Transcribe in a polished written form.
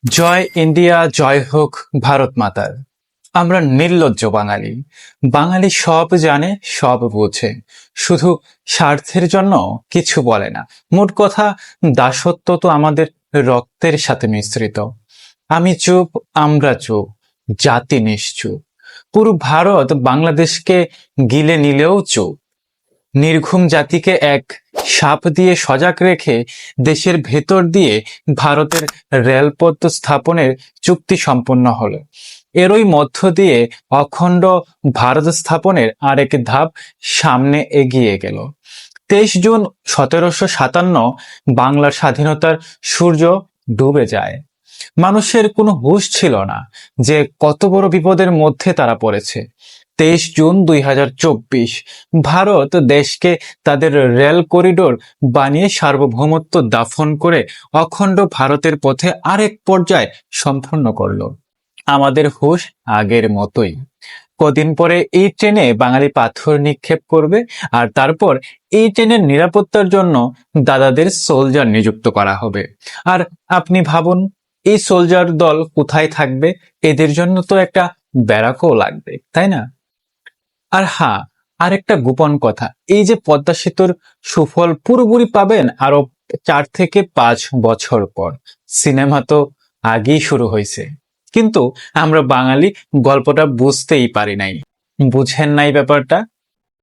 জয় India, জয় হোক ভারত মাতার। আমরা নির্লজ্জ বাঙালি। বাঙালি সব জানে, সব বোঝে, শুধু স্বার্থের জন্য কিছু বলে না। মোট কথা, দাসত্ব তো আমাদের রক্তের সাথে মিশ্রিত। আমি চুপ, আমরা চুপ, জাতি নিশ্চুপ। পুরো ভারত বাংলাদেশকে গিলে নিলেও চুপ। নির্ঘুম জাতিকে এক সাপ দিয়ে সজাগ রেখে দেশের ভেতর দিয়ে ভারতের রেলপথ স্থাপনের চুক্তি সম্পন্ন হলো। এরই মধ্য দিয়ে অখণ্ড ভারত স্থাপনের আরেক ধাপ সামনে এগিয়ে গেল। 23 জুন 1757 বাংলার স্বাধীনতার সূর্য ডুবে যায়। মানুষের কোনো হুঁশ ছিল না যে কত বড় বিপদের মধ্যে তারা পড়েছে। 23 জুন 2024 ভারত দেশকে তাদের রেল করিডোর বানিয়ে সার্বভৌমত্ব দাফন করে অখণ্ড ভারতের পথে আরেক পর্যায় সম্পন্ন করলো। আমাদের হুঁশ আগের মতোই। কদিন পরে এই ট্রেনে বাঙালি পাথর নিক্ষেপ করবে, আর তারপর এই ট্রেনের নিরাপত্তার জন্য দাদাদের সোলজার নিযুক্ত করা হবে। আর আপনি ভাবুন, এই সোলজার দল কোথায় থাকবে? এদের জন্য তো একটা ব্যারাকও লাগবে, তাই না? আর হ্যাঁ, আরেকটা গোপন কথা, এই যে পদ্মা সেতুর সুফল পুরোপুরি পাবেন আরো 4 থেকে 5 বছর পর। সিনেমা তো আগেই শুরু হয়েছে, কিন্তু আমরা বাঙালি গল্পটা বুঝতেই পারি নাই। বুঝেন নাই ব্যাপারটা?